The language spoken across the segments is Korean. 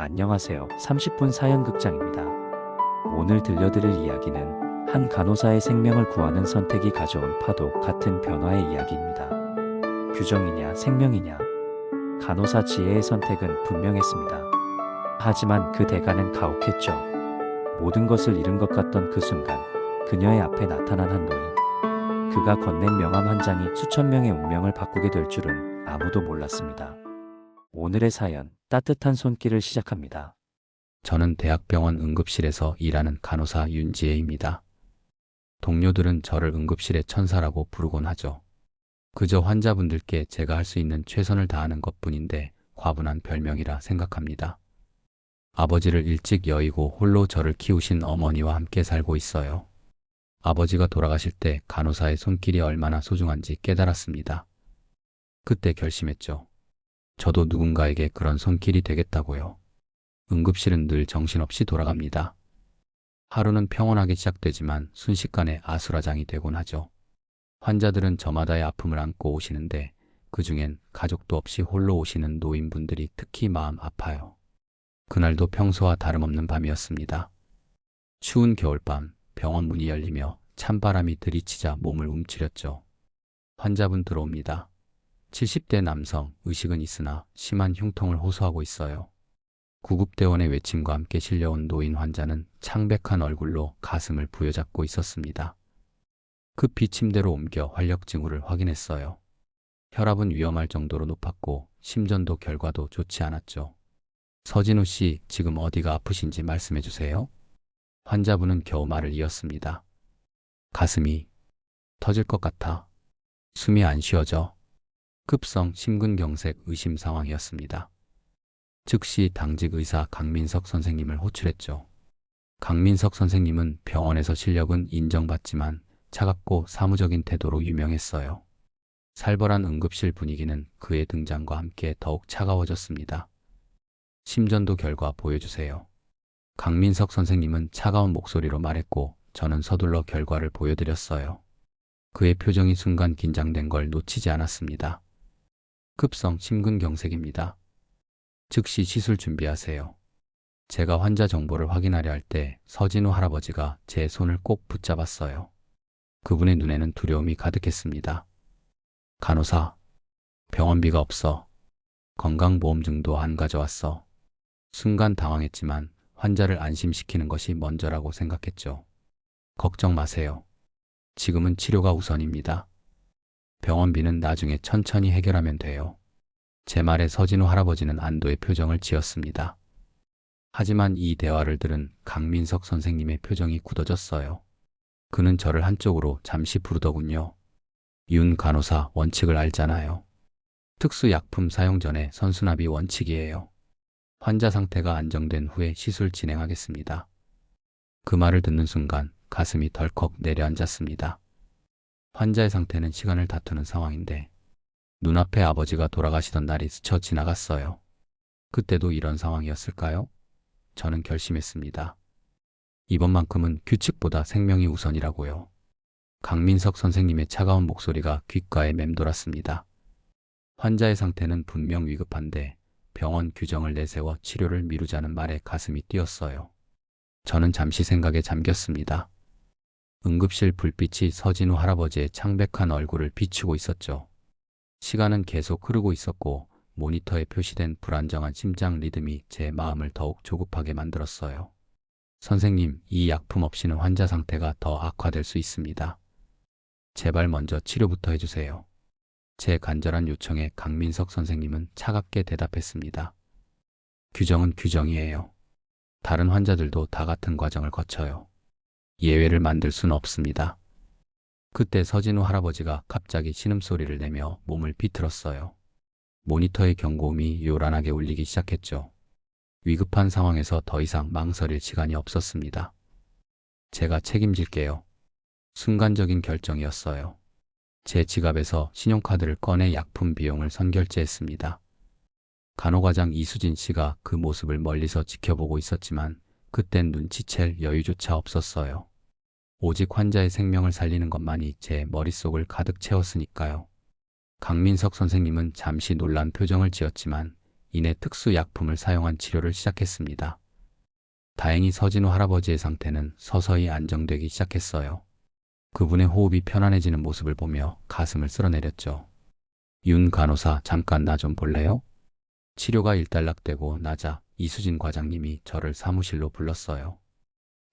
안녕하세요. 30분 사연극장입니다. 오늘 들려드릴 이야기는 한 간호사의 생명을 구하는 선택이 가져온 파도 같은 변화의 이야기입니다. 규정이냐 생명이냐. 간호사 지혜의 선택은 분명했습니다. 하지만 그 대가는 가혹했죠. 모든 것을 잃은 것 같던 그 순간 그녀의 앞에 나타난 한 노인. 그가 건넨 명함 한 장이 수천 명의 운명을 바꾸게 될 줄은 아무도 몰랐습니다. 오늘의 사연, 따뜻한 손길을 시작합니다. 저는 대학병원 응급실에서 일하는 간호사 윤지혜입니다. 동료들은 저를 응급실의 천사라고 부르곤 하죠. 그저 환자분들께 제가 할 수 있는 최선을 다하는 것뿐인데 과분한 별명이라 생각합니다. 아버지를 일찍 여의고 홀로 저를 키우신 어머니와 함께 살고 있어요. 아버지가 돌아가실 때 간호사의 손길이 얼마나 소중한지 깨달았습니다. 그때 결심했죠. 저도 누군가에게 그런 손길이 되겠다고요. 응급실은 늘 정신없이 돌아갑니다. 하루는 평온하게 시작되지만 순식간에 아수라장이 되곤 하죠. 환자들은 저마다의 아픔을 안고 오시는데 그중엔 가족도 없이 홀로 오시는 노인분들이 특히 마음 아파요. 그날도 평소와 다름없는 밤이었습니다. 추운 겨울밤, 병원 문이 열리며 찬바람이 들이치자 몸을 움츠렸죠. 환자분 들어옵니다. 70대 남성, 의식은 있으나 심한 흉통을 호소하고 있어요. 구급대원의 외침과 함께 실려온 노인 환자는 창백한 얼굴로 가슴을 부여잡고 있었습니다. 급히 침대로 옮겨 활력 징후를 확인했어요. 혈압은 위험할 정도로 높았고 심전도 결과도 좋지 않았죠. 서진우 씨, 지금 어디가 아프신지 말씀해 주세요. 환자분은 겨우 말을 이었습니다. 가슴이 터질 것 같아. 숨이 안 쉬어져. 급성 심근경색 의심 상황이었습니다. 즉시 당직 의사 강민석 선생님을 호출했죠. 강민석 선생님은 병원에서 실력은 인정받지만 차갑고 사무적인 태도로 유명했어요. 살벌한 응급실 분위기는 그의 등장과 함께 더욱 차가워졌습니다. 심전도 결과 보여주세요. 강민석 선생님은 차가운 목소리로 말했고 저는 서둘러 결과를 보여드렸어요. 그의 표정이 순간 긴장된 걸 놓치지 않았습니다. 급성 심근경색입니다. 즉시 시술 준비하세요. 제가 환자 정보를 확인하려 할 때 서진우 할아버지가 제 손을 꼭 붙잡았어요. 그분의 눈에는 두려움이 가득했습니다. 간호사, 병원비가 없어. 건강보험증도 안 가져왔어. 순간 당황했지만 환자를 안심시키는 것이 먼저라고 생각했죠. 걱정 마세요. 지금은 치료가 우선입니다. 병원비는 나중에 천천히 해결하면 돼요. 제 말에 서진우 할아버지는 안도의 표정을 지었습니다. 하지만 이 대화를 들은 강민석 선생님의 표정이 굳어졌어요. 그는 저를 한쪽으로 잠시 부르더군요. 윤 간호사, 원칙을 알잖아요. 특수약품 사용 전에 선수납이 원칙이에요. 환자 상태가 안정된 후에 시술 진행하겠습니다. 그 말을 듣는 순간 가슴이 덜컥 내려앉았습니다. 환자의 상태는 시간을 다투는 상황인데 눈앞에 아버지가 돌아가시던 날이 스쳐 지나갔어요. 그때도 이런 상황이었을까요? 저는 결심했습니다. 이번만큼은 규칙보다 생명이 우선이라고요. 강민석 선생님의 차가운 목소리가 귓가에 맴돌았습니다. 환자의 상태는 분명 위급한데 병원 규정을 내세워 치료를 미루자는 말에 가슴이 뛰었어요. 저는 잠시 생각에 잠겼습니다. 응급실 불빛이 서진우 할아버지의 창백한 얼굴을 비추고 있었죠. 시간은 계속 흐르고 있었고 모니터에 표시된 불안정한 심장 리듬이 제 마음을 더욱 조급하게 만들었어요. 선생님, 이 약품 없이는 환자 상태가 더 악화될 수 있습니다. 제발 먼저 치료부터 해주세요. 제 간절한 요청에 강민석 선생님은 차갑게 대답했습니다. 규정은 규정이에요. 다른 환자들도 다 같은 과정을 거쳐요. 예외를 만들 수는 없습니다. 그때 서진우 할아버지가 갑자기 신음소리를 내며 몸을 비틀었어요. 모니터의 경고음이 요란하게 울리기 시작했죠. 위급한 상황에서 더 이상 망설일 시간이 없었습니다. 제가 책임질게요. 순간적인 결정이었어요. 제 지갑에서 신용카드를 꺼내 약품 비용을 선결제했습니다. 간호과장 이수진 씨가 그 모습을 멀리서 지켜보고 있었지만 그땐 눈치챌 여유조차 없었어요. 오직 환자의 생명을 살리는 것만이 제 머릿속을 가득 채웠으니까요. 강민석 선생님은 잠시 놀란 표정을 지었지만 이내 특수 약품을 사용한 치료를 시작했습니다. 다행히 서진우 할아버지의 상태는 서서히 안정되기 시작했어요. 그분의 호흡이 편안해지는 모습을 보며 가슴을 쓸어내렸죠. 윤 간호사, 잠깐 나 좀 볼래요? 치료가 일단락되고 나자 이수진 과장님이 저를 사무실로 불렀어요.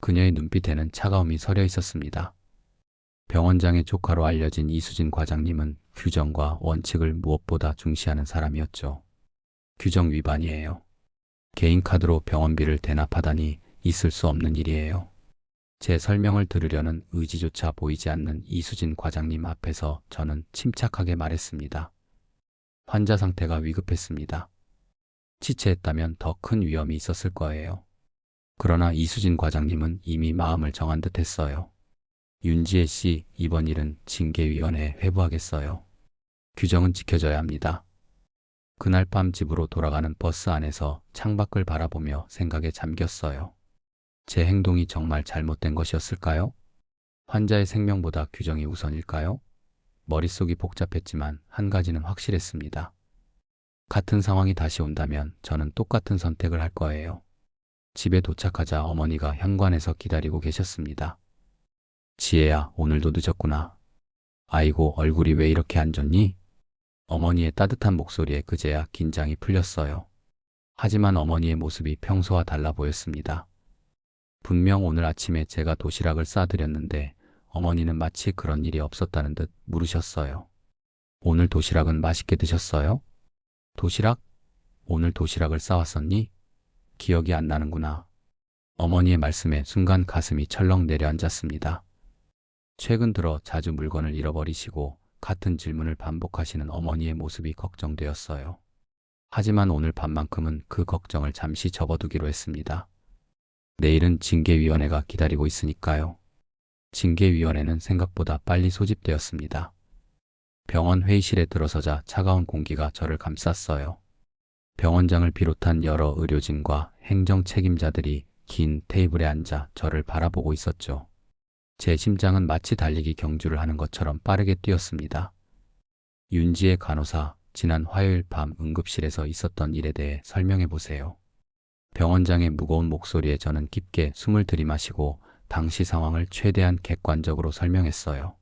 그녀의 눈빛에는 차가움이 서려 있었습니다. 병원장의 조카로 알려진 이수진 과장님은 규정과 원칙을 무엇보다 중시하는 사람이었죠. 규정 위반이에요. 개인 카드로 병원비를 대납하다니 있을 수 없는 일이에요. 제 설명을 들으려는 의지조차 보이지 않는 이수진 과장님 앞에서 저는 침착하게 말했습니다. 환자 상태가 위급했습니다. 지체했다면 더 큰 위험이 있었을 거예요. 그러나 이수진 과장님은 이미 마음을 정한 듯 했어요. 윤지혜 씨, 이번 일은 징계위원회에 회부하겠어요. 규정은 지켜져야 합니다. 그날 밤 집으로 돌아가는 버스 안에서 창밖을 바라보며 생각에 잠겼어요. 제 행동이 정말 잘못된 것이었을까요? 환자의 생명보다 규정이 우선일까요? 머릿속이 복잡했지만 한 가지는 확실했습니다. 같은 상황이 다시 온다면 저는 똑같은 선택을 할 거예요. 집에 도착하자 어머니가 현관에서 기다리고 계셨습니다. 지혜야, 오늘도 늦었구나. 아이고, 얼굴이 왜 이렇게 안 좋니? 어머니의 따뜻한 목소리에 그제야 긴장이 풀렸어요. 하지만 어머니의 모습이 평소와 달라 보였습니다. 분명 오늘 아침에 제가 도시락을 싸드렸는데 어머니는 마치 그런 일이 없었다는 듯 물으셨어요. 오늘 도시락은 맛있게 드셨어요? 도시락? 오늘 도시락을 싸왔었니? 기억이 안 나는구나. 어머니의 말씀에 순간 가슴이 철렁 내려앉았습니다. 최근 들어 자주 물건을 잃어버리시고 같은 질문을 반복하시는 어머니의 모습이 걱정되었어요. 하지만 오늘 밤만큼은 그 걱정을 잠시 접어두기로 했습니다. 내일은 징계위원회가 기다리고 있으니까요. 징계위원회는 생각보다 빨리 소집되었습니다. 병원 회의실에 들어서자 차가운 공기가 저를 감쌌어요. 병원장을 비롯한 여러 의료진과 행정 책임자들이 긴 테이블에 앉아 저를 바라보고 있었죠. 제 심장은 마치 달리기 경주를 하는 것처럼 빠르게 뛰었습니다. 윤지혜 간호사, 지난 화요일 밤 응급실에서 있었던 일에 대해 설명해 보세요. 병원장의 무거운 목소리에 저는 깊게 숨을 들이마시고 당시 상황을 최대한 객관적으로 설명했어요.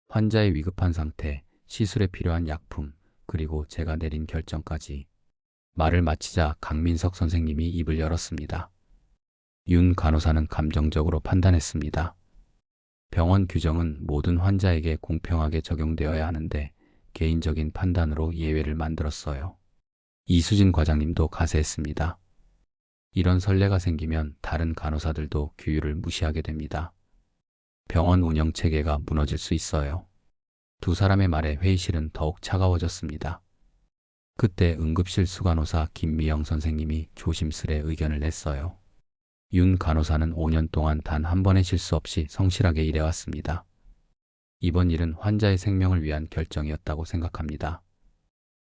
환자의 위급한 상태, 시술에 필요한 약품, 그리고 제가 내린 결정까지. 말을 마치자 강민석 선생님이 입을 열었습니다. 윤 간호사는 감정적으로 판단했습니다. 병원 규정은 모든 환자에게 공평하게 적용되어야 하는데 개인적인 판단으로 예외를 만들었어요. 이수진 과장님도 가세했습니다. 이런 선례가 생기면 다른 간호사들도 규율을 무시하게 됩니다. 병원 운영 체계가 무너질 수 있어요. 두 사람의 말에 회의실은 더욱 차가워졌습니다. 그때 응급실 수간호사 김미영 선생님이 조심스레 의견을 냈어요. 윤 간호사는 5년 동안 단 한 번의 실수 없이 성실하게 일해왔습니다. 이번 일은 환자의 생명을 위한 결정이었다고 생각합니다.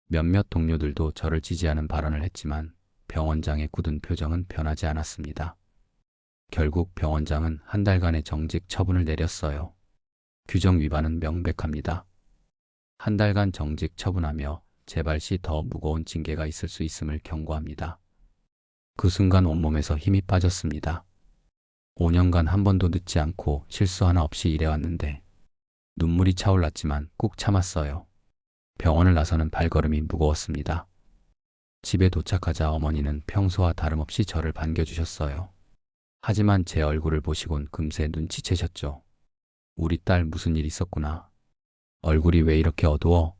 몇몇 동료들도 저를 지지하는 발언을 했지만 병원장의 굳은 표정은 변하지 않았습니다. 결국 병원장은 한 달간의 정직 처분을 내렸어요. 규정 위반은 명백합니다. 한 달간 정직 처분하며 재발 시 더 무거운 징계가 있을 수 있음을 경고합니다. 그 순간 온몸에서 힘이 빠졌습니다. 5년간 한 번도 늦지 않고 실수 하나 없이 일해왔는데 눈물이 차올랐지만 꾹 참았어요. 병원을 나서는 발걸음이 무거웠습니다. 집에 도착하자 어머니는 평소와 다름없이 저를 반겨주셨어요. 하지만 제 얼굴을 보시곤 금세 눈치채셨죠. 우리 딸 무슨 일 있었구나. 얼굴이 왜 이렇게 어두워?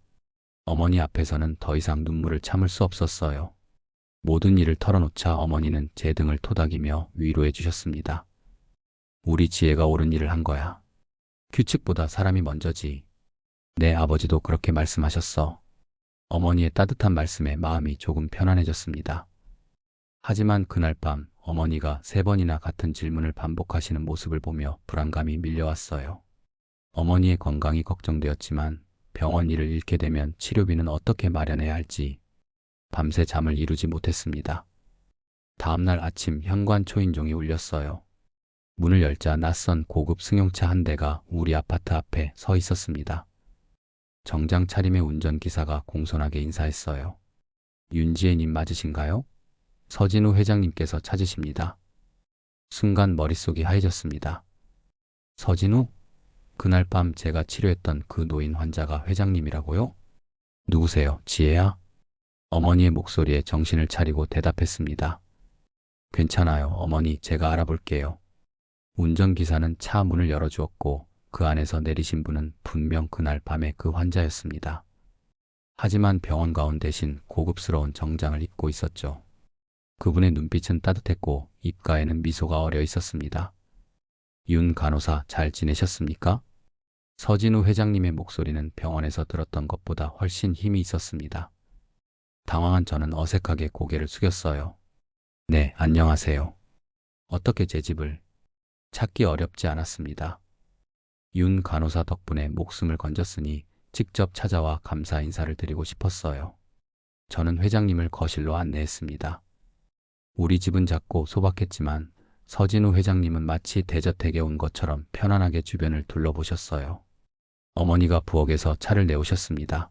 어머니 앞에서는 더 이상 눈물을 참을 수 없었어요. 모든 일을 털어놓자 어머니는 제 등을 토닥이며 위로해 주셨습니다. 우리 지혜가 옳은 일을 한 거야. 규칙보다 사람이 먼저지. 내 아버지도 그렇게 말씀하셨어. 어머니의 따뜻한 말씀에 마음이 조금 편안해졌습니다. 하지만 그날 밤 어머니가 3번이나 같은 질문을 반복하시는 모습을 보며 불안감이 밀려왔어요. 어머니의 건강이 걱정되었지만 병원 일을 잃게 되면 치료비는 어떻게 마련해야 할지 밤새 잠을 이루지 못했습니다. 다음날 아침 현관 초인종이 울렸어요. 문을 열자 낯선 고급 승용차 한 대가 우리 아파트 앞에 서 있었습니다. 정장 차림의 운전기사가 공손하게 인사했어요. 윤지혜님 맞으신가요? 서진우 회장님께서 찾으십니다. 순간 머릿속이 하얘졌습니다. 서진우? 그날 밤 제가 치료했던 그 노인 환자가 회장님이라고요? 누구세요, 지혜야? 어머니의 목소리에 정신을 차리고 대답했습니다. 괜찮아요, 어머니, 제가 알아볼게요. 운전기사는 차 문을 열어주었고 그 안에서 내리신 분은 분명 그날 밤의 그 환자였습니다. 하지만 병원 대신 고급스러운 정장을 입고 있었죠. 그분의 눈빛은 따뜻했고 입가에는 미소가 어려 있었습니다. 윤 간호사 잘 지내셨습니까? 서진우 회장님의 목소리는 병원에서 들었던 것보다 훨씬 힘이 있었습니다. 당황한 저는 어색하게 고개를 숙였어요. 네, 안녕하세요. 어떻게 제 집을 찾기 어렵지 않았습니다. 윤 간호사 덕분에 목숨을 건졌으니 직접 찾아와 감사 인사를 드리고 싶었어요. 저는 회장님을 거실로 안내했습니다. 우리 집은 작고 소박했지만 서진우 회장님은 마치 대저택에 온 것처럼 편안하게 주변을 둘러보셨어요. 어머니가 부엌에서 차를 내오셨습니다.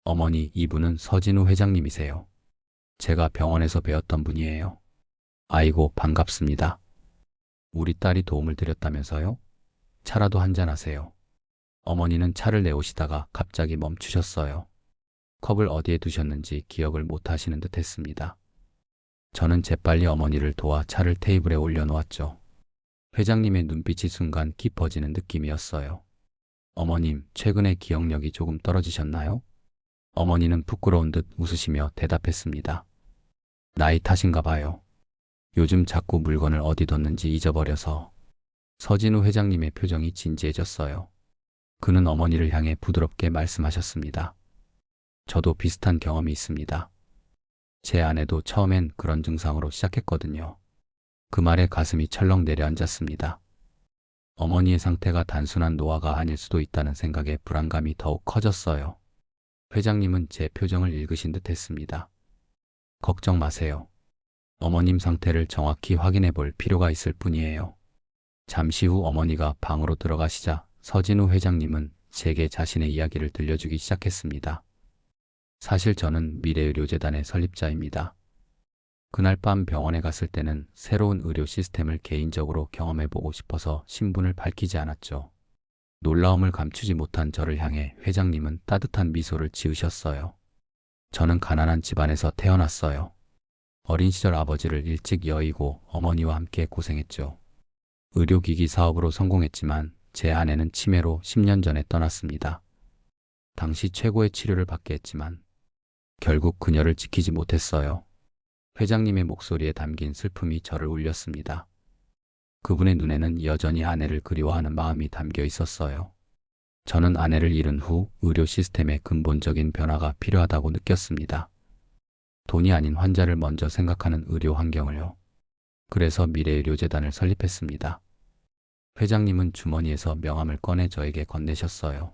어머니, 이분은 서진우 회장님이세요. 제가 병원에서 배웠던 분이에요. 아이고, 반갑습니다. 우리 딸이 도움을 드렸다면서요? 차라도 한잔하세요. 어머니는 차를 내오시다가 갑자기 멈추셨어요. 컵을 어디에 두셨는지 기억을 못 하시는 듯 했습니다. 저는 재빨리 어머니를 도와 차를 테이블에 올려놓았죠. 회장님의 눈빛이 순간 깊어지는 느낌이었어요. 어머님, 최근에 기억력이 조금 떨어지셨나요? 어머니는 부끄러운 듯 웃으시며 대답했습니다. 나이 탓인가 봐요. 요즘 자꾸 물건을 어디 뒀는지 잊어버려서. 서진우 회장님의 표정이 진지해졌어요. 그는 어머니를 향해 부드럽게 말씀하셨습니다. 저도 비슷한 경험이 있습니다. 제 아내도 처음엔 그런 증상으로 시작했거든요. 그 말에 가슴이 철렁 내려앉았습니다. 어머니의 상태가 단순한 노화가 아닐 수도 있다는 생각에 불안감이 더욱 커졌어요. 회장님은 제 표정을 읽으신 듯 했습니다. 걱정 마세요. 어머님 상태를 정확히 확인해 볼 필요가 있을 뿐이에요. 잠시 후 어머니가 방으로 들어가시자 서진우 회장님은 제게 자신의 이야기를 들려주기 시작했습니다. 사실 저는 미래의료재단의 설립자입니다. 그날 밤 병원에 갔을 때는 새로운 의료 시스템을 개인적으로 경험해보고 싶어서 신분을 밝히지 않았죠. 놀라움을 감추지 못한 저를 향해 회장님은 따뜻한 미소를 지으셨어요. 저는 가난한 집안에서 태어났어요. 어린 시절 아버지를 일찍 여의고 어머니와 함께 고생했죠. 의료기기 사업으로 성공했지만 제 아내는 치매로 10년 전에 떠났습니다. 당시 최고의 치료를 받게 했지만 결국 그녀를 지키지 못했어요. 회장님의 목소리에 담긴 슬픔이 저를 울렸습니다. 그분의 눈에는 여전히 아내를 그리워하는 마음이 담겨 있었어요. 저는 아내를 잃은 후 의료 시스템의 근본적인 변화가 필요하다고 느꼈습니다. 돈이 아닌 환자를 먼저 생각하는 의료 환경을요. 그래서 미래의료재단을 설립했습니다. 회장님은 주머니에서 명함을 꺼내 저에게 건네셨어요.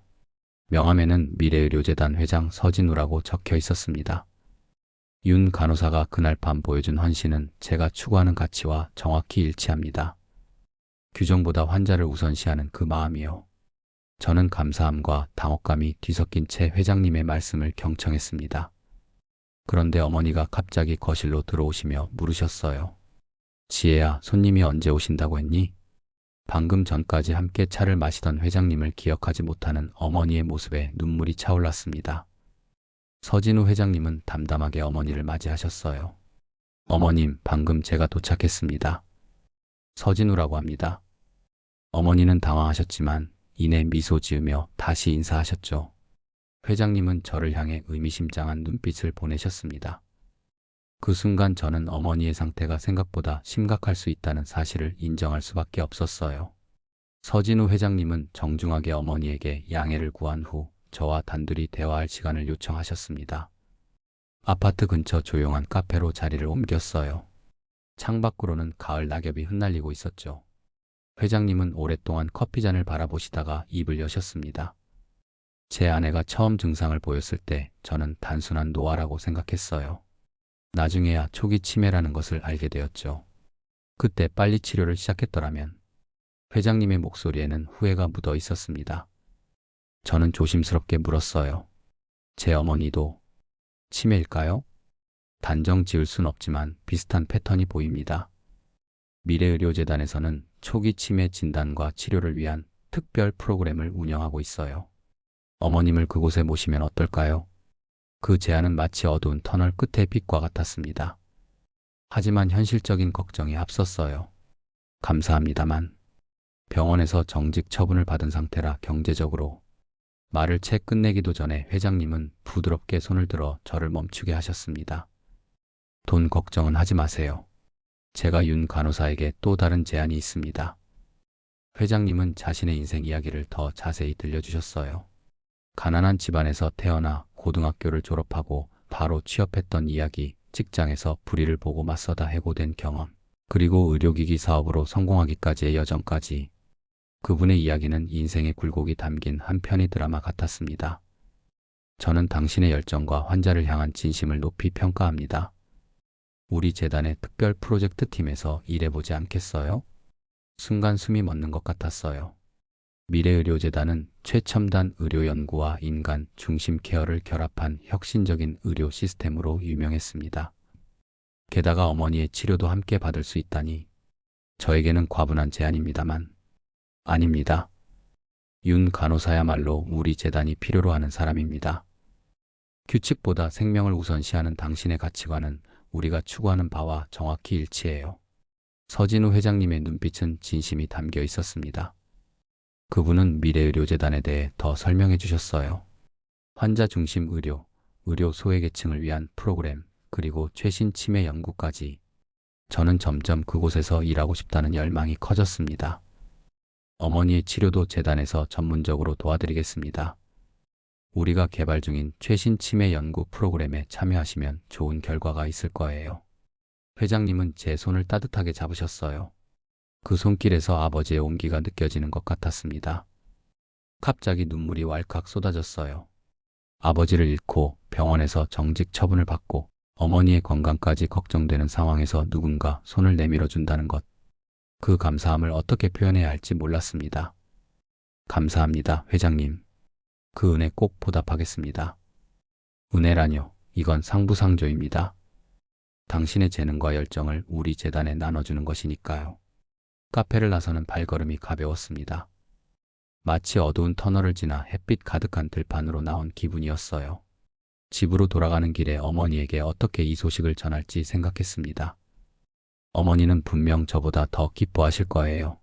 명함에는 미래의료재단 회장 서진우라고 적혀 있었습니다. 윤 간호사가 그날 밤 보여준 헌신은 제가 추구하는 가치와 정확히 일치합니다. 규정보다 환자를 우선시하는 그 마음이요. 저는 감사함과 당혹감이 뒤섞인 채 회장님의 말씀을 경청했습니다. 그런데 어머니가 갑자기 거실로 들어오시며 물으셨어요. 지혜야, 손님이 언제 오신다고 했니? 방금 전까지 함께 차를 마시던 회장님을 기억하지 못하는 어머니의 모습에 눈물이 차올랐습니다. 서진우 회장님은 담담하게 어머니를 맞이하셨어요. 어머님, 방금 제가 도착했습니다. 서진우라고 합니다. 어머니는 당황하셨지만 이내 미소 지으며 다시 인사하셨죠. 회장님은 저를 향해 의미심장한 눈빛을 보내셨습니다. 그 순간 저는 어머니의 상태가 생각보다 심각할 수 있다는 사실을 인정할 수밖에 없었어요. 서진우 회장님은 정중하게 어머니에게 양해를 구한 후 저와 단둘이 대화할 시간을 요청하셨습니다. 아파트 근처 조용한 카페로 자리를 옮겼어요. 창밖으로는 가을 낙엽이 흩날리고 있었죠. 회장님은 오랫동안 커피잔을 바라보시다가 입을 여셨습니다. 제 아내가 처음 증상을 보였을 때 저는 단순한 노화라고 생각했어요. 나중에야 초기 치매라는 것을 알게 되었죠. 그때 빨리 치료를 시작했더라면. 회장님의 목소리에는 후회가 묻어 있었습니다. 저는 조심스럽게 물었어요. 제 어머니도 치매일까요? 단정 지을 순 없지만 비슷한 패턴이 보입니다. 미래의료재단에서는 초기 치매 진단과 치료를 위한 특별 프로그램을 운영하고 있어요. 어머님을 그곳에 모시면 어떨까요? 그 제안은 마치 어두운 터널 끝의 빛과 같았습니다. 하지만 현실적인 걱정이 앞섰어요. 감사합니다만 병원에서 정직 처분을 받은 상태라 경제적으로. 말을 채 끝내기도 전에 회장님은 부드럽게 손을 들어 저를 멈추게 하셨습니다. 돈 걱정은 하지 마세요. 제가 윤 간호사에게 또 다른 제안이 있습니다. 회장님은 자신의 인생 이야기를 더 자세히 들려주셨어요. 가난한 집안에서 태어나 고등학교를 졸업하고 바로 취업했던 이야기, 직장에서 불의를 보고 맞서다 해고된 경험, 그리고 의료기기 사업으로 성공하기까지의 여정까지. 그분의 이야기는 인생의 굴곡이 담긴 한 편의 드라마 같았습니다. 저는 당신의 열정과 환자를 향한 진심을 높이 평가합니다. 우리 재단의 특별 프로젝트 팀에서 일해보지 않겠어요? 순간 숨이 멎는 것 같았어요. 미래의료재단은 최첨단 의료 연구와 인간 중심 케어를 결합한 혁신적인 의료 시스템으로 유명했습니다. 게다가 어머니의 치료도 함께 받을 수 있다니 저에게는 과분한 제안입니다만. 아닙니다. 윤 간호사야말로 우리 재단이 필요로 하는 사람입니다. 규칙보다 생명을 우선시하는 당신의 가치관은 우리가 추구하는 바와 정확히 일치해요. 서진우 회장님의 눈빛은 진심이 담겨 있었습니다. 그분은 미래의료재단에 대해 더 설명해 주셨어요. 환자 중심 의료, 의료 소외계층을 위한 프로그램, 그리고 최신 치매 연구까지. 저는 점점 그곳에서 일하고 싶다는 열망이 커졌습니다. 어머니의 치료도 재단에서 전문적으로 도와드리겠습니다. 우리가 개발 중인 최신 치매 연구 프로그램에 참여하시면 좋은 결과가 있을 거예요. 회장님은 제 손을 따뜻하게 잡으셨어요. 그 손길에서 아버지의 온기가 느껴지는 것 같았습니다. 갑자기 눈물이 왈칵 쏟아졌어요. 아버지를 잃고 병원에서 정직 처분을 받고 어머니의 건강까지 걱정되는 상황에서 누군가 손을 내밀어 준다는 것. 그 감사함을 어떻게 표현해야 할지 몰랐습니다. 감사합니다, 회장님. 그 은혜 꼭 보답하겠습니다. 은혜라뇨, 이건 상부상조입니다. 당신의 재능과 열정을 우리 재단에 나눠주는 것이니까요. 카페를 나서는 발걸음이 가벼웠습니다. 마치 어두운 터널을 지나 햇빛 가득한 들판으로 나온 기분이었어요. 집으로 돌아가는 길에 어머니에게 어떻게 이 소식을 전할지 생각했습니다. 어머니는 분명 저보다 더 기뻐하실 거예요.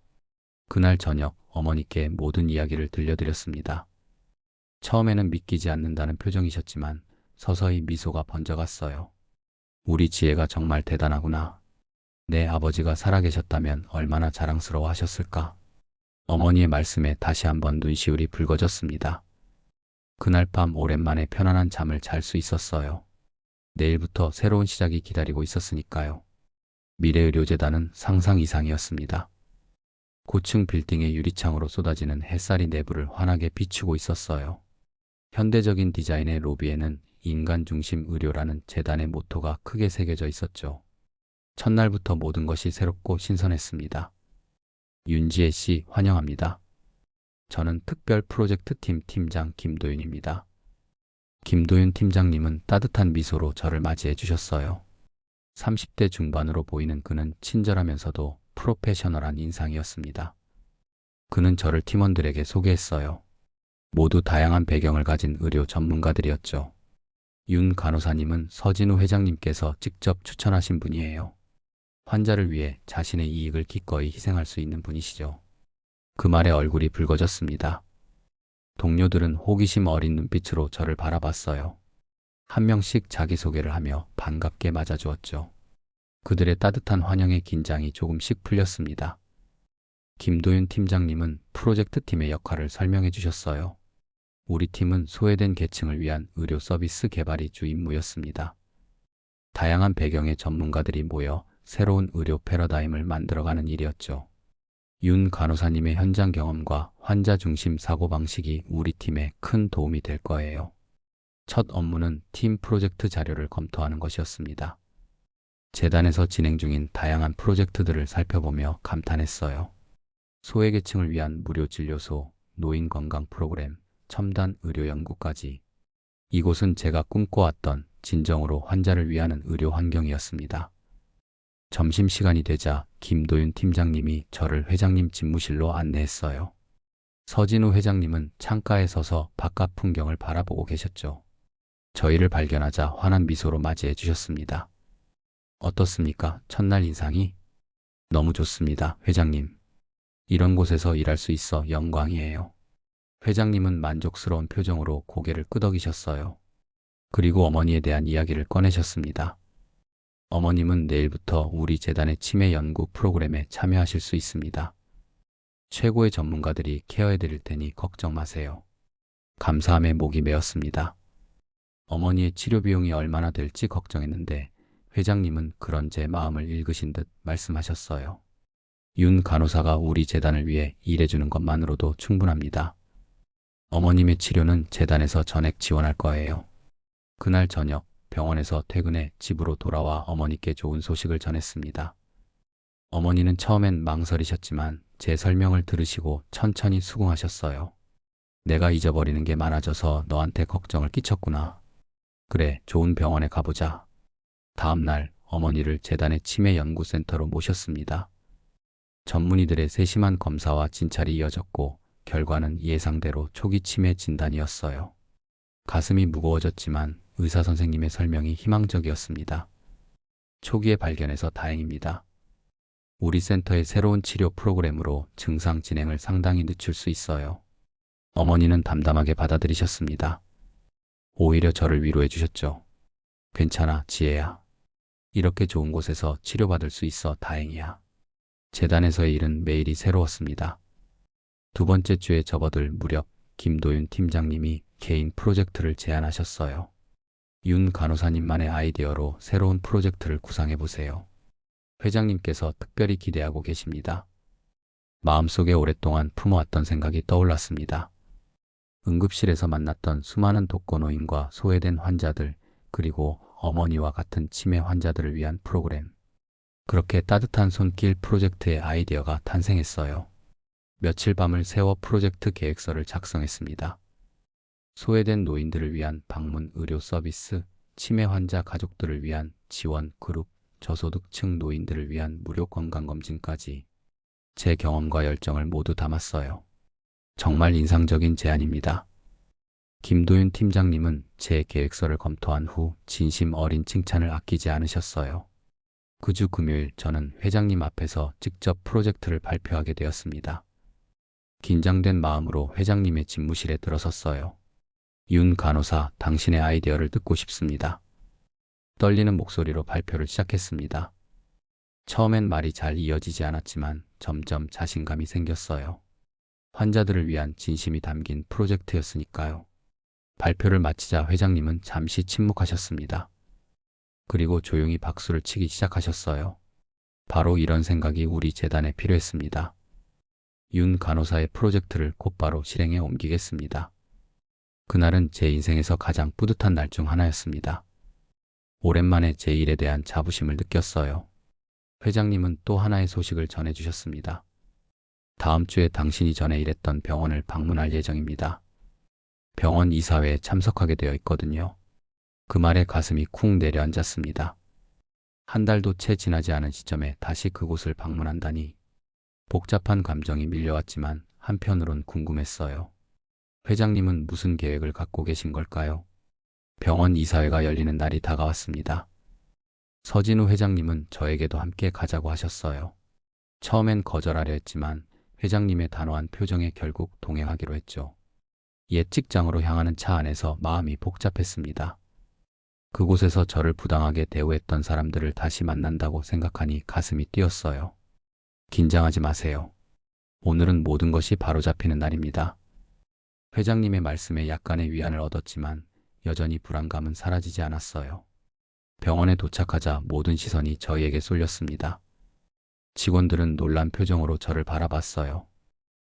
그날 저녁 어머니께 모든 이야기를 들려드렸습니다. 처음에는 믿기지 않는다는 표정이셨지만 서서히 미소가 번져갔어요. 우리 지혜가 정말 대단하구나. 내 아버지가 살아계셨다면 얼마나 자랑스러워 하셨을까. 어머니의 말씀에 다시 한번 눈시울이 붉어졌습니다. 그날 밤 오랜만에 편안한 잠을 잘 수 있었어요. 내일부터 새로운 시작이 기다리고 있었으니까요. 미래의료재단은 상상 이상이었습니다. 고층 빌딩의 유리창으로 쏟아지는 햇살이 내부를 환하게 비추고 있었어요. 현대적인 디자인의 로비에는 인간 중심 의료라는 재단의 모토가 크게 새겨져 있었죠. 첫날부터 모든 것이 새롭고 신선했습니다. 윤지혜 씨 환영합니다. 저는 특별 프로젝트 팀 팀장 김도윤입니다. 김도윤 팀장님은 따뜻한 미소로 저를 맞이해 주셨어요. 30대 중반으로 보이는 그는 친절하면서도 프로페셔널한 인상이었습니다. 그는 저를 팀원들에게 소개했어요. 모두 다양한 배경을 가진 의료 전문가들이었죠. 윤 간호사님은 서진우 회장님께서 직접 추천하신 분이에요. 환자를 위해 자신의 이익을 기꺼이 희생할 수 있는 분이시죠. 그 말에 얼굴이 붉어졌습니다. 동료들은 호기심 어린 눈빛으로 저를 바라봤어요. 한 명씩 자기소개를 하며 반갑게 맞아주었죠. 그들의 따뜻한 환영에 긴장이 조금씩 풀렸습니다. 김도윤 팀장님은 프로젝트 팀의 역할을 설명해 주셨어요. 우리 팀은 소외된 계층을 위한 의료 서비스 개발이 주 임무였습니다. 다양한 배경의 전문가들이 모여 새로운 의료 패러다임을 만들어가는 일이었죠. 윤 간호사님의 현장 경험과 환자 중심 사고방식이 우리 팀에 큰 도움이 될 거예요. 첫 업무는 팀 프로젝트 자료를 검토하는 것이었습니다. 재단에서 진행 중인 다양한 프로젝트들을 살펴보며 감탄했어요. 소외계층을 위한 무료 진료소, 노인 건강 프로그램, 첨단 의료 연구까지. 이곳은 제가 꿈꿔왔던 진정으로 환자를 위하는 의료 환경이었습니다. 점심시간이 되자 김도윤 팀장님이 저를 회장님 집무실로 안내했어요. 서진우 회장님은 창가에 서서 바깥 풍경을 바라보고 계셨죠. 저희를 발견하자 환한 미소로 맞이해 주셨습니다. 어떻습니까? 첫날 인상이? 너무 좋습니다, 회장님. 이런 곳에서 일할 수 있어 영광이에요. 회장님은 만족스러운 표정으로 고개를 끄덕이셨어요. 그리고 어머니에 대한 이야기를 꺼내셨습니다. 어머님은 내일부터 우리 재단의 치매 연구 프로그램에 참여하실 수 있습니다. 최고의 전문가들이 케어해 드릴 테니 걱정 마세요. 감사함에 목이 메었습니다. 어머니의 치료 비용이 얼마나 될지 걱정했는데 회장님은 그런 제 마음을 읽으신 듯 말씀하셨어요. 윤 간호사가 우리 재단을 위해 일해주는 것만으로도 충분합니다. 어머님의 치료는 재단에서 전액 지원할 거예요. 그날 저녁 병원에서 퇴근해 집으로 돌아와 어머니께 좋은 소식을 전했습니다. 어머니는 처음엔 망설이셨지만 제 설명을 들으시고 천천히 수긍하셨어요. 내가 잊어버리는 게 많아져서 너한테 걱정을 끼쳤구나. 그래, 좋은 병원에 가보자. 다음 날 어머니를 재단의 치매 연구센터로 모셨습니다. 전문의들의 세심한 검사와 진찰이 이어졌고 결과는 예상대로 초기 치매 진단이었어요. 가슴이 무거워졌지만 의사 선생님의 설명이 희망적이었습니다. 초기에 발견해서 다행입니다. 우리 센터의 새로운 치료 프로그램으로 증상 진행을 상당히 늦출 수 있어요. 어머니는 담담하게 받아들이셨습니다. 오히려 저를 위로해 주셨죠. 괜찮아, 지혜야. 이렇게 좋은 곳에서 치료받을 수 있어 다행이야. 재단에서의 일은 매일이 새로웠습니다. 두 번째 주에 접어들 무렵 김도윤 팀장님이 개인 프로젝트를 제안하셨어요. 윤 간호사님만의 아이디어로 새로운 프로젝트를 구상해보세요. 회장님께서 특별히 기대하고 계십니다. 마음속에 오랫동안 품어왔던 생각이 떠올랐습니다. 응급실에서 만났던 수많은 독거노인과 소외된 환자들, 그리고 어머니와 같은 치매 환자들을 위한 프로그램. 그렇게 따뜻한 손길 프로젝트의 아이디어가 탄생했어요. 며칠 밤을 새워 프로젝트 계획서를 작성했습니다. 소외된 노인들을 위한 방문 의료 서비스, 치매 환자 가족들을 위한 지원 그룹, 저소득층 노인들을 위한 무료 건강검진까지 제 경험과 열정을 모두 담았어요. 정말 인상적인 제안입니다. 김도윤 팀장님은 제 계획서를 검토한 후 진심 어린 칭찬을 아끼지 않으셨어요. 그 주 금요일 저는 회장님 앞에서 직접 프로젝트를 발표하게 되었습니다. 긴장된 마음으로 회장님의 집무실에 들어섰어요. 윤 간호사, 당신의 아이디어를 듣고 싶습니다. 떨리는 목소리로 발표를 시작했습니다. 처음엔 말이 잘 이어지지 않았지만 점점 자신감이 생겼어요. 환자들을 위한 진심이 담긴 프로젝트였으니까요. 발표를 마치자 회장님은 잠시 침묵하셨습니다. 그리고 조용히 박수를 치기 시작하셨어요. 바로 이런 생각이 우리 재단에 필요했습니다. 윤 간호사의 프로젝트를 곧바로 실행에 옮기겠습니다. 그날은 제 인생에서 가장 뿌듯한 날 중 하나였습니다. 오랜만에 제 일에 대한 자부심을 느꼈어요. 회장님은 또 하나의 소식을 전해주셨습니다. 다음 주에 당신이 전에 일했던 병원을 방문할 예정입니다. 병원 이사회에 참석하게 되어 있거든요. 그 말에 가슴이 쿵 내려앉았습니다. 한 달도 채 지나지 않은 시점에 다시 그곳을 방문한다니. 복잡한 감정이 밀려왔지만 한편으론 궁금했어요. 회장님은 무슨 계획을 갖고 계신 걸까요? 병원 이사회가 열리는 날이 다가왔습니다. 서진우 회장님은 저에게도 함께 가자고 하셨어요. 처음엔 거절하려 했지만 회장님의 단호한 표정에 결국 동행하기로 했죠. 옛 직장으로 향하는 차 안에서 마음이 복잡했습니다. 그곳에서 저를 부당하게 대우했던 사람들을 다시 만난다고 생각하니 가슴이 뛰었어요. 긴장하지 마세요. 오늘은 모든 것이 바로잡히는 날입니다. 회장님의 말씀에 약간의 위안을 얻었지만 여전히 불안감은 사라지지 않았어요. 병원에 도착하자 모든 시선이 저희에게 쏠렸습니다. 직원들은 놀란 표정으로 저를 바라봤어요.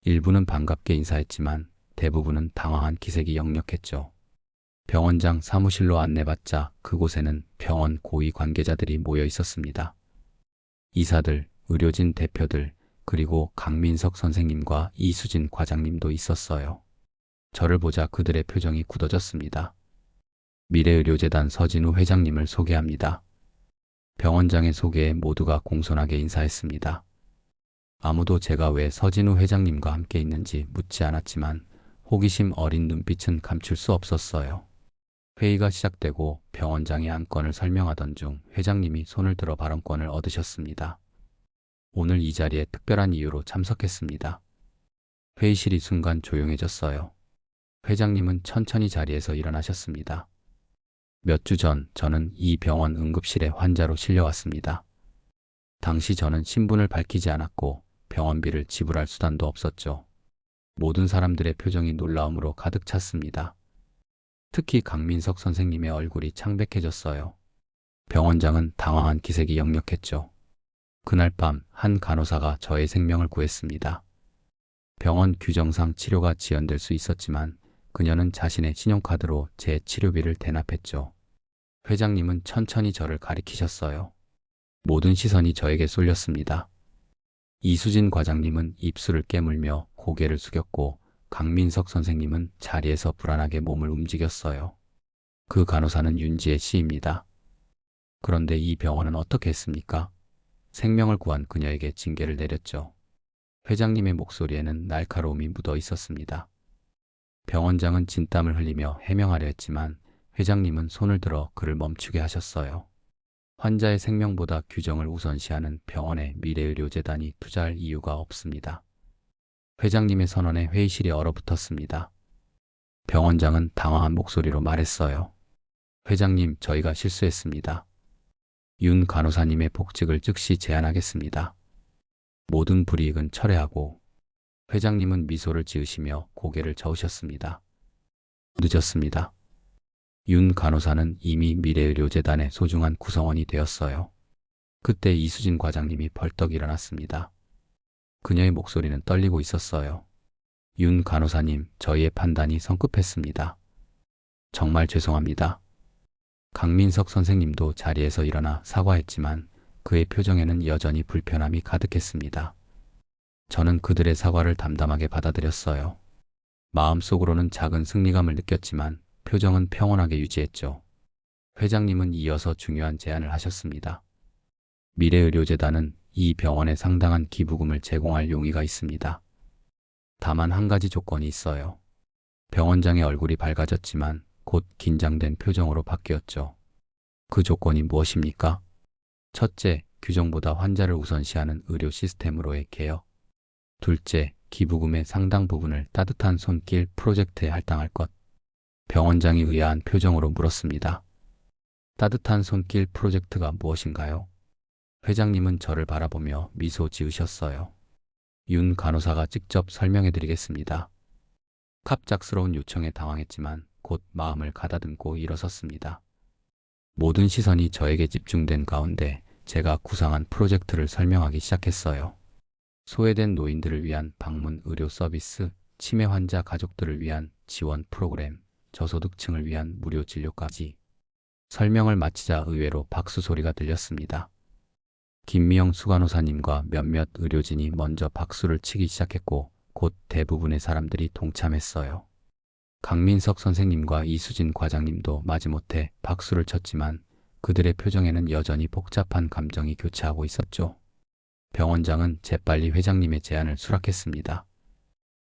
일부는 반갑게 인사했지만 대부분은 당황한 기색이 역력했죠. 병원장 사무실로 안내받자 그곳에는 병원 고위 관계자들이 모여 있었습니다. 이사들, 의료진 대표들, 그리고 강민석 선생님과 이수진 과장님도 있었어요. 저를 보자 그들의 표정이 굳어졌습니다. 미래의료재단 서진우 회장님을 소개합니다. 병원장의 소개에 모두가 공손하게 인사했습니다. 아무도 제가 왜 서진우 회장님과 함께 있는지 묻지 않았지만 호기심 어린 눈빛은 감출 수 없었어요. 회의가 시작되고 병원장이 안건을 설명하던 중 회장님이 손을 들어 발언권을 얻으셨습니다. 오늘 이 자리에 특별한 이유로 참석했습니다. 회의실이 순간 조용해졌어요. 회장님은 천천히 자리에서 일어나셨습니다. 몇 주 전 저는 이 병원 응급실에 환자로 실려왔습니다. 당시 저는 신분을 밝히지 않았고 병원비를 지불할 수단도 없었죠. 모든 사람들의 표정이 놀라움으로 가득 찼습니다. 특히 강민석 선생님의 얼굴이 창백해졌어요. 병원장은 당황한 기색이 역력했죠. 그날 밤 한 간호사가 저의 생명을 구했습니다. 병원 규정상 치료가 지연될 수 있었지만 그녀는 자신의 신용카드로 제 치료비를 대납했죠. 회장님은 천천히 저를 가리키셨어요. 모든 시선이 저에게 쏠렸습니다. 이수진 과장님은 입술을 깨물며 고개를 숙였고 강민석 선생님은 자리에서 불안하게 몸을 움직였어요. 그 간호사는 윤지혜 씨입니다. 그런데 이 병원은 어떻게 했습니까? 생명을 구한 그녀에게 징계를 내렸죠. 회장님의 목소리에는 날카로움이 묻어 있었습니다. 병원장은 진땀을 흘리며 해명하려 했지만 회장님은 손을 들어 그를 멈추게 하셨어요. 환자의 생명보다 규정을 우선시하는 병원에 미래의료재단이 투자할 이유가 없습니다. 회장님의 선언에 회의실이 얼어붙었습니다. 병원장은 당황한 목소리로 말했어요. 회장님, 저희가 실수했습니다. 윤 간호사님의 복직을 즉시 제안하겠습니다. 모든 불이익은 철회하고. 회장님은 미소를 지으시며 고개를 저으셨습니다. 늦었습니다. 윤 간호사는 이미 미래의료재단의 소중한 구성원이 되었어요. 그때 이수진 과장님이 벌떡 일어났습니다. 그녀의 목소리는 떨리고 있었어요. 윤 간호사님, 저희의 판단이 성급했습니다. 정말 죄송합니다. 강민석 선생님도 자리에서 일어나 사과했지만 그의 표정에는 여전히 불편함이 가득했습니다. 저는 그들의 사과를 담담하게 받아들였어요. 마음속으로는 작은 승리감을 느꼈지만 표정은 평온하게 유지했죠. 회장님은 이어서 중요한 제안을 하셨습니다. 미래의료재단은 이 병원에 상당한 기부금을 제공할 용의가 있습니다. 다만 한 가지 조건이 있어요. 병원장의 얼굴이 밝아졌지만 곧 긴장된 표정으로 바뀌었죠. 그 조건이 무엇입니까? 첫째, 규정보다 환자를 우선시하는 의료 시스템으로의 개혁. 둘째, 기부금의 상당 부분을 따뜻한 손길 프로젝트에 할당할 것. 병원장이 의아한 표정으로 물었습니다. 따뜻한 손길 프로젝트가 무엇인가요? 회장님은 저를 바라보며 미소 지으셨어요. 윤 간호사가 직접 설명해 드리겠습니다. 갑작스러운 요청에 당황했지만 곧 마음을 가다듬고 일어섰습니다. 모든 시선이 저에게 집중된 가운데 제가 구상한 프로젝트를 설명하기 시작했어요. 소외된 노인들을 위한 방문 의료 서비스, 치매 환자 가족들을 위한 지원 프로그램, 저소득층을 위한 무료 진료까지. 설명을 마치자 의외로 박수 소리가 들렸습니다. 김미영 수간호사님과 몇몇 의료진이 먼저 박수를 치기 시작했고 곧 대부분의 사람들이 동참했어요. 강민석 선생님과 이수진 과장님도 마지못해 박수를 쳤지만 그들의 표정에는 여전히 복잡한 감정이 교차하고 있었죠. 병원장은 재빨리 회장님의 제안을 수락했습니다.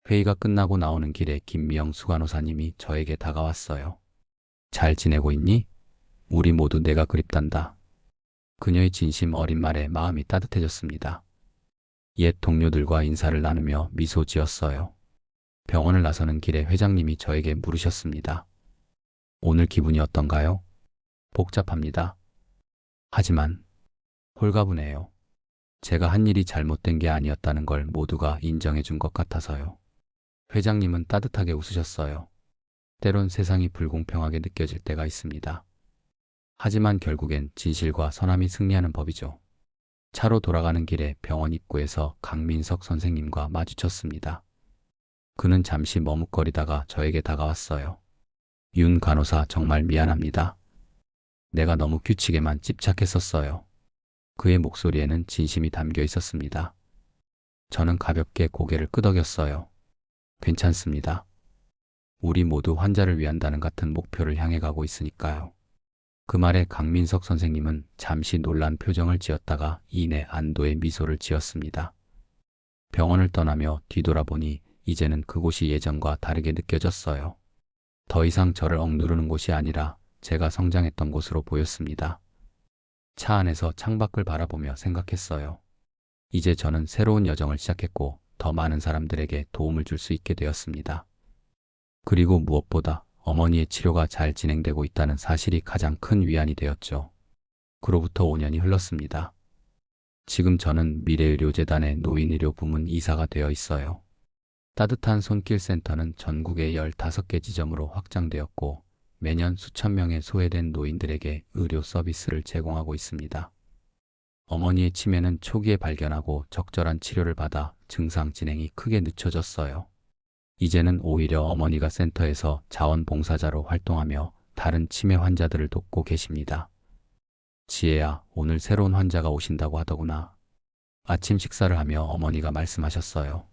회의가 끝나고 나오는 길에 김미영 수간호사님이 저에게 다가왔어요. 잘 지내고 있니? 우리 모두 내가 그립단다. 그녀의 진심 어린 말에 마음이 따뜻해졌습니다. 옛 동료들과 인사를 나누며 미소 지었어요. 병원을 나서는 길에 회장님이 저에게 물으셨습니다. 오늘 기분이 어떤가요? 복잡합니다. 하지만 홀가분해요. 제가 한 일이 잘못된 게 아니었다는 걸 모두가 인정해 준 것 같아서요. 회장님은 따뜻하게 웃으셨어요. 때론 세상이 불공평하게 느껴질 때가 있습니다. 하지만 결국엔 진실과 선함이 승리하는 법이죠. 차로 돌아가는 길에 병원 입구에서 강민석 선생님과 마주쳤습니다. 그는 잠시 머뭇거리다가 저에게 다가왔어요. 윤 간호사, 정말 미안합니다. 내가 너무 규칙에만 집착했었어요. 그의 목소리에는 진심이 담겨 있었습니다. 저는 가볍게 고개를 끄덕였어요. 괜찮습니다. 우리 모두 환자를 위한다는 같은 목표를 향해 가고 있으니까요. 그 말에 강민석 선생님은 잠시 놀란 표정을 지었다가 이내 안도의 미소를 지었습니다. 병원을 떠나며 뒤돌아보니 이제는 그곳이 예전과 다르게 느껴졌어요. 더 이상 저를 억누르는 곳이 아니라 제가 성장했던 곳으로 보였습니다. 차 안에서 창밖을 바라보며 생각했어요. 이제 저는 새로운 여정을 시작했고 더 많은 사람들에게 도움을 줄 수 있게 되었습니다. 그리고 무엇보다 어머니의 치료가 잘 진행되고 있다는 사실이 가장 큰 위안이 되었죠. 그로부터 5년이 흘렀습니다. 지금 저는 미래의료재단의 노인의료 부문 이사가 되어 있어요. 따뜻한 손길 센터는 전국의 15개 지점으로 확장되었고 매년 수천 명의 소외된 노인들에게 의료 서비스를 제공하고 있습니다. 어머니의 치매는 초기에 발견하고 적절한 치료를 받아 증상 진행이 크게 늦춰졌어요. 이제는 오히려 어머니가 센터에서 자원봉사자로 활동하며 다른 치매 환자들을 돕고 계십니다. 지혜야, 오늘 새로운 환자가 오신다고 하더구나. 아침 식사를 하며 어머니가 말씀하셨어요.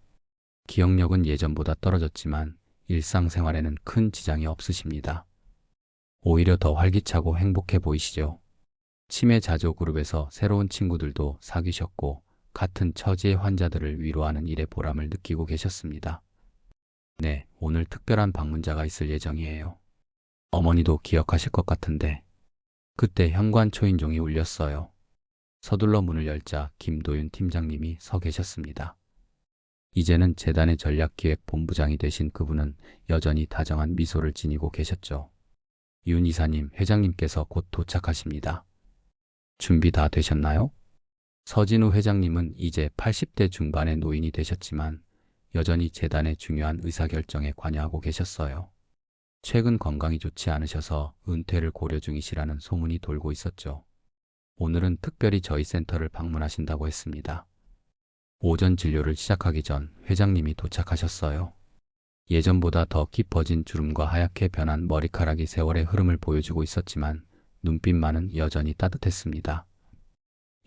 기억력은 예전보다 떨어졌지만 일상생활에는 큰 지장이 없으십니다. 오히려 더 활기차고 행복해 보이시죠? 치매 자조 그룹에서 새로운 친구들도 사귀셨고 같은 처지의 환자들을 위로하는 일에 보람을 느끼고 계셨습니다. 네, 오늘 특별한 방문자가 있을 예정이에요. 어머니도 기억하실 것 같은데. 그때 현관 초인종이 울렸어요. 서둘러 문을 열자 김도윤 팀장님이 서 계셨습니다. 이제는 재단의 전략기획본부장이 되신 그분은 여전히 다정한 미소를 지니고 계셨죠. 윤 이사님, 회장님께서 곧 도착하십니다. 준비 다 되셨나요? 서진우 회장님은 이제 80대 중반의 노인이 되셨지만 여전히 재단의 중요한 의사결정에 관여하고 계셨어요. 최근 건강이 좋지 않으셔서 은퇴를 고려 중이시라는 소문이 돌고 있었죠. 오늘은 특별히 저희 센터를 방문하신다고 했습니다. 오전 진료를 시작하기 전 회장님이 도착하셨어요. 예전보다 더 깊어진 주름과 하얗게 변한 머리카락이 세월의 흐름을 보여주고 있었지만 눈빛만은 여전히 따뜻했습니다.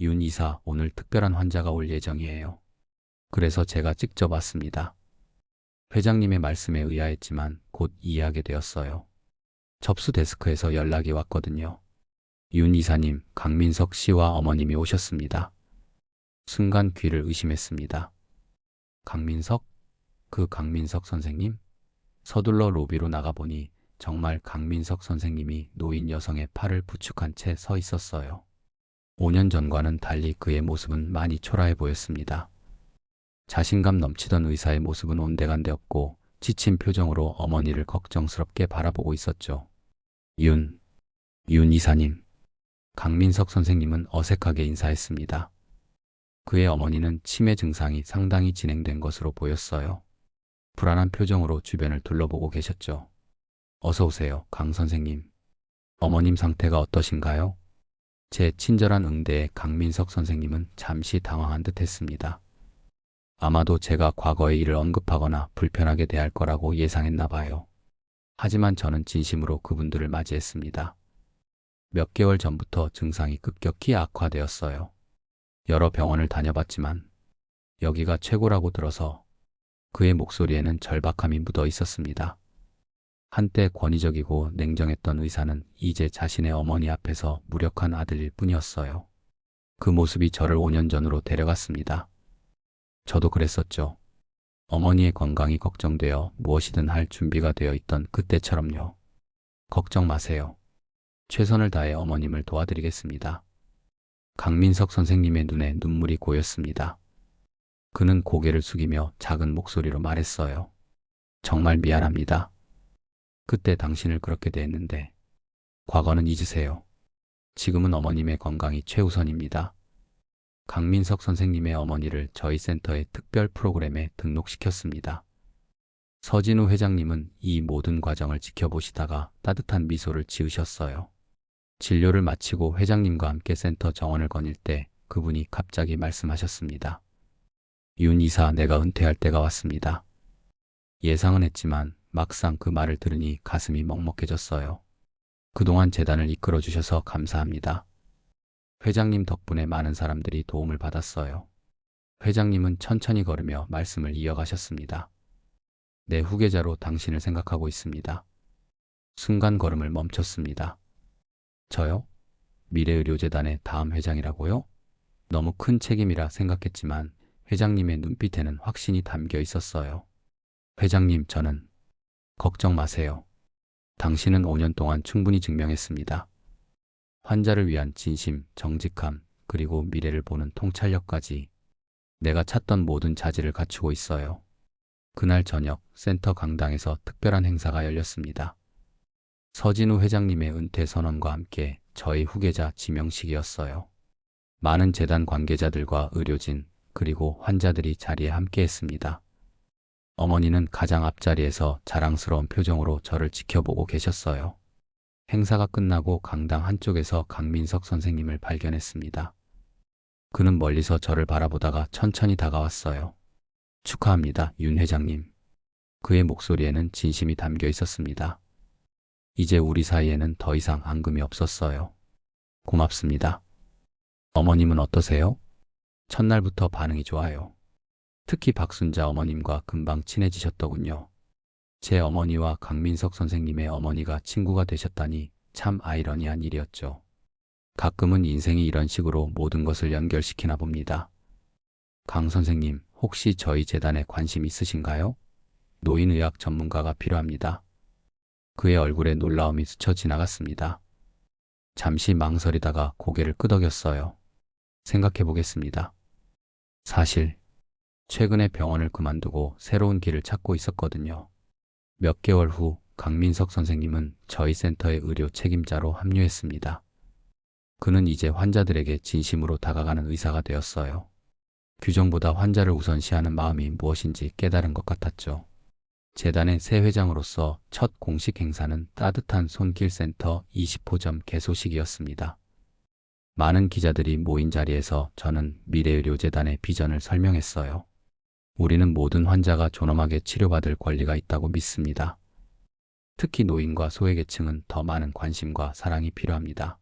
윤 이사, 오늘 특별한 환자가 올 예정이에요. 그래서 제가 직접 왔습니다. 회장님의 말씀에 의아했지만 곧 이해하게 되었어요. 접수 데스크에서 연락이 왔거든요. 윤 이사님, 강민석 씨와 어머님이 오셨습니다. 순간 귀를 의심했습니다. 강민석? 그 강민석 선생님? 서둘러 로비로 나가보니 정말 강민석 선생님이 노인 여성의 팔을 부축한 채 서 있었어요. 5년 전과는 달리 그의 모습은 많이 초라해 보였습니다. 자신감 넘치던 의사의 모습은 온데간데 없고 지친 표정으로 어머니를 걱정스럽게 바라보고 있었죠. 윤 이사님. 강민석 선생님은 어색하게 인사했습니다. 그의 어머니는 치매 증상이 상당히 진행된 것으로 보였어요. 불안한 표정으로 주변을 둘러보고 계셨죠. 어서 오세요, 강 선생님. 어머님 상태가 어떠신가요? 제 친절한 응대에 강민석 선생님은 잠시 당황한 듯 했습니다. 아마도 제가 과거의 일을 언급하거나 불편하게 대할 거라고 예상했나 봐요. 하지만 저는 진심으로 그분들을 맞이했습니다. 몇 개월 전부터 증상이 급격히 악화되었어요. 여러 병원을 다녀봤지만 여기가 최고라고 들어서. 그의 목소리에는 절박함이 묻어 있었습니다. 한때 권위적이고 냉정했던 의사는 이제 자신의 어머니 앞에서 무력한 아들일 뿐이었어요. 그 모습이 저를 5년 전으로 데려갔습니다. 저도 그랬었죠. 어머니의 건강이 걱정되어 무엇이든 할 준비가 되어 있던 그때처럼요. 걱정 마세요. 최선을 다해 어머님을 도와드리겠습니다. 강민석 선생님의 눈에 눈물이 고였습니다. 그는 고개를 숙이며 작은 목소리로 말했어요. 정말 미안합니다. 그때 당신을 그렇게 대했는데 과거는 잊으세요. 지금은 어머님의 건강이 최우선입니다. 강민석 선생님의 어머니를 저희 센터의 특별 프로그램에 등록시켰습니다. 서진우 회장님은 이 모든 과정을 지켜보시다가 따뜻한 미소를 지으셨어요. 진료를 마치고 회장님과 함께 센터 정원을 거닐 때 그분이 갑자기 말씀하셨습니다. 윤 이사, 내가 은퇴할 때가 왔습니다. 예상은 했지만 막상 그 말을 들으니 가슴이 먹먹해졌어요. 그동안 재단을 이끌어 주셔서 감사합니다. 회장님 덕분에 많은 사람들이 도움을 받았어요. 회장님은 천천히 걸으며 말씀을 이어가셨습니다. 내 후계자로 당신을 생각하고 있습니다. 순간 걸음을 멈췄습니다. 저요? 미래의료재단의 다음 회장이라고요? 너무 큰 책임이라 생각했지만 회장님의 눈빛에는 확신이 담겨 있었어요. 회장님, 저는 걱정 마세요. 당신은 5년 동안 충분히 증명했습니다. 환자를 위한 진심, 정직함, 그리고 미래를 보는 통찰력까지 내가 찾던 모든 자질을 갖추고 있어요. 그날 저녁 센터 강당에서 특별한 행사가 열렸습니다. 서진우 회장님의 은퇴 선언과 함께 저희 후계자 지명식이었어요. 많은 재단 관계자들과 의료진, 그리고 환자들이 자리에 함께했습니다. 어머니는 가장 앞자리에서 자랑스러운 표정으로 저를 지켜보고 계셨어요. 행사가 끝나고 강당 한쪽에서 강민석 선생님을 발견했습니다. 그는 멀리서 저를 바라보다가 천천히 다가왔어요. 축하합니다, 윤 회장님. 그의 목소리에는 진심이 담겨 있었습니다. 이제 우리 사이에는 더 이상 앙금이 없었어요. 고맙습니다. 어머님은 어떠세요? 첫날부터 반응이 좋아요. 특히 박순자 어머님과 금방 친해지셨더군요. 제 어머니와 강민석 선생님의 어머니가 친구가 되셨다니 참 아이러니한 일이었죠. 가끔은 인생이 이런 식으로 모든 것을 연결시키나 봅니다. 강 선생님, 혹시 저희 재단에 관심 있으신가요? 노인의학 전문가가 필요합니다. 그의 얼굴에 놀라움이 스쳐 지나갔습니다. 잠시 망설이다가 고개를 끄덕였어요. 생각해 보겠습니다. 사실 최근에 병원을 그만두고 새로운 길을 찾고 있었거든요. 몇 개월 후 강민석 선생님은 저희 센터의 의료 책임자로 합류했습니다. 그는 이제 환자들에게 진심으로 다가가는 의사가 되었어요. 규정보다 환자를 우선시하는 마음이 무엇인지 깨달은 것 같았죠. 재단의 새 회장으로서 첫 공식 행사는 따뜻한 손길 센터 20호점 개소식이었습니다. 많은 기자들이 모인 자리에서 저는 미래의료재단의 비전을 설명했어요. 우리는 모든 환자가 존엄하게 치료받을 권리가 있다고 믿습니다. 특히 노인과 소외계층은 더 많은 관심과 사랑이 필요합니다.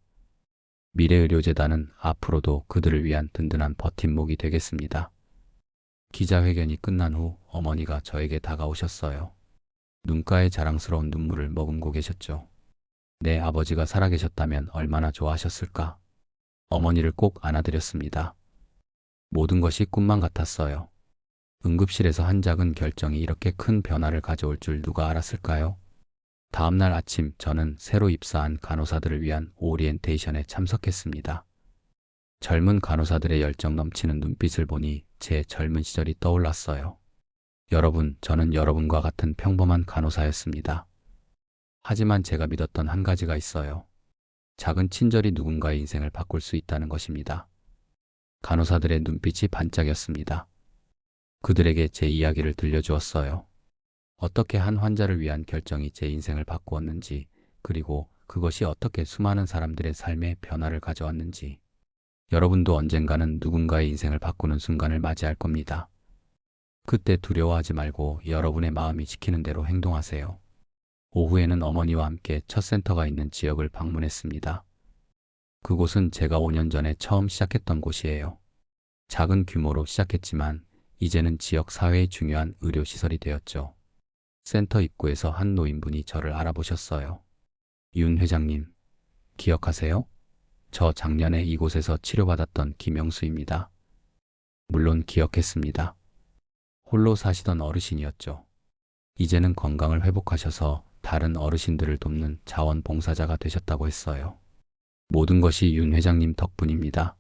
미래의료재단은 앞으로도 그들을 위한 든든한 버팀목이 되겠습니다. 기자회견이 끝난 후 어머니가 저에게 다가오셨어요. 눈가에 자랑스러운 눈물을 머금고 계셨죠. 내 아버지가 살아계셨다면 얼마나 좋아하셨을까? 어머니를 꼭 안아드렸습니다. 모든 것이 꿈만 같았어요. 응급실에서 한 작은 결정이 이렇게 큰 변화를 가져올 줄 누가 알았을까요? 다음 날 아침 저는 새로 입사한 간호사들을 위한 오리엔테이션에 참석했습니다. 젊은 간호사들의 열정 넘치는 눈빛을 보니 제 젊은 시절이 떠올랐어요. 여러분, 저는 여러분과 같은 평범한 간호사였습니다. 하지만 제가 믿었던 한 가지가 있어요. 작은 친절이 누군가의 인생을 바꿀 수 있다는 것입니다. 간호사들의 눈빛이 반짝였습니다. 그들에게 제 이야기를 들려주었어요. 어떻게 한 환자를 위한 결정이 제 인생을 바꾸었는지, 그리고 그것이 어떻게 수많은 사람들의 삶에 변화를 가져왔는지. 여러분도 언젠가는 누군가의 인생을 바꾸는 순간을 맞이할 겁니다. 그때 두려워하지 말고 여러분의 마음이 시키는 대로 행동하세요. 오후에는 어머니와 함께 첫 센터가 있는 지역을 방문했습니다. 그곳은 제가 5년 전에 처음 시작했던 곳이에요. 작은 규모로 시작했지만 이제는 지역 사회의 중요한 의료시설이 되었죠. 센터 입구에서 한 노인분이 저를 알아보셨어요. 윤 회장님, 기억하세요? 저 작년에 이곳에서 치료받았던 김영수입니다. 물론 기억했습니다. 홀로 사시던 어르신이었죠. 이제는 건강을 회복하셔서 다른 어르신들을 돕는 자원봉사자가 되셨다고 했어요. 모든 것이 윤 회장님 덕분입니다.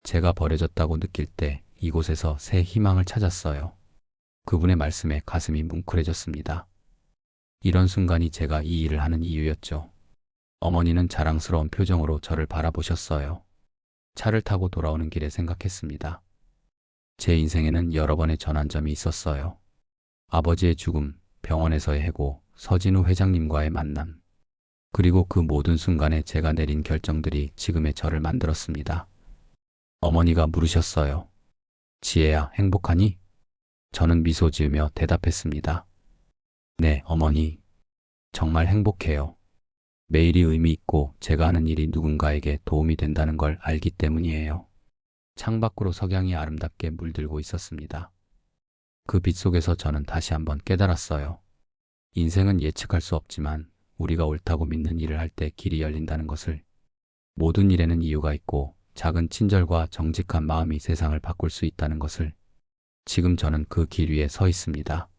제가 버려졌다고 느낄 때 이곳에서 새 희망을 찾았어요. 그분의 말씀에 가슴이 뭉클해졌습니다. 이런 순간이 제가 이 일을 하는 이유였죠. 어머니는 자랑스러운 표정으로 저를 바라보셨어요. 차를 타고 돌아오는 길에 생각했습니다. 제 인생에는 여러 번의 전환점이 있었어요. 아버지의 죽음, 병원에서의 해고, 서진우 회장님과의 만남. 그리고 그 모든 순간에 제가 내린 결정들이 지금의 저를 만들었습니다. 어머니가 물으셨어요. 지혜야, 행복하니? 저는 미소 지으며 대답했습니다. 네, 어머니. 정말 행복해요. 매일이 의미 있고 제가 하는 일이 누군가에게 도움이 된다는 걸 알기 때문이에요. 창밖으로 석양이 아름답게 물들고 있었습니다. 그 빛 속에서 저는 다시 한번 깨달았어요. 인생은 예측할 수 없지만 우리가 옳다고 믿는 일을 할 때 길이 열린다는 것을. 모든 일에는 이유가 있고 작은 친절과 정직한 마음이 세상을 바꿀 수 있다는 것을. 지금 저는 그 길 위에 서 있습니다.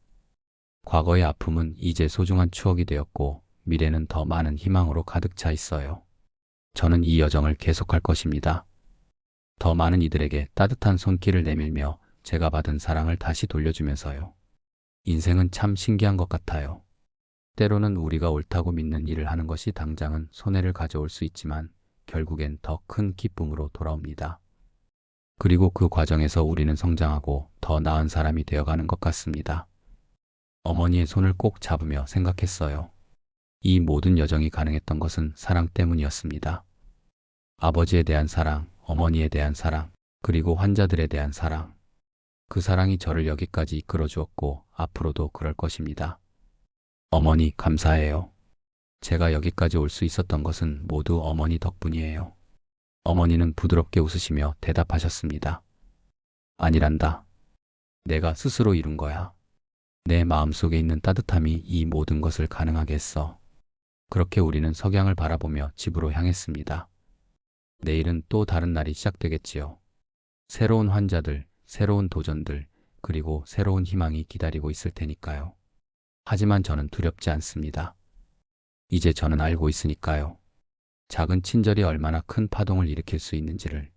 과거의 아픔은 이제 소중한 추억이 되었고 미래는 더 많은 희망으로 가득 차 있어요. 저는 이 여정을 계속할 것입니다. 더 많은 이들에게 따뜻한 손길을 내밀며 제가 받은 사랑을 다시 돌려주면서요. 인생은 참 신기한 것 같아요. 때로는 우리가 옳다고 믿는 일을 하는 것이 당장은 손해를 가져올 수 있지만 결국엔 더 큰 기쁨으로 돌아옵니다. 그리고 그 과정에서 우리는 성장하고 더 나은 사람이 되어가는 것 같습니다. 어머니의 손을 꼭 잡으며 생각했어요. 이 모든 여정이 가능했던 것은 사랑 때문이었습니다. 아버지에 대한 사랑, 어머니에 대한 사랑, 그리고 환자들에 대한 사랑. 그 사랑이 저를 여기까지 이끌어 주었고 앞으로도 그럴 것입니다. 어머니, 감사해요. 제가 여기까지 올 수 있었던 것은 모두 어머니 덕분이에요. 어머니는 부드럽게 웃으시며 대답하셨습니다. 아니란다. 내가 스스로 이룬 거야. 내 마음속에 있는 따뜻함이 이 모든 것을 가능하게 했어. 그렇게 우리는 석양을 바라보며 집으로 향했습니다. 내일은 또 다른 날이 시작되겠지요. 새로운 환자들, 새로운 도전들, 그리고 새로운 희망이 기다리고 있을 테니까요. 하지만 저는 두렵지 않습니다. 이제 저는 알고 있으니까요. 작은 친절이 얼마나 큰 파동을 일으킬 수 있는지를.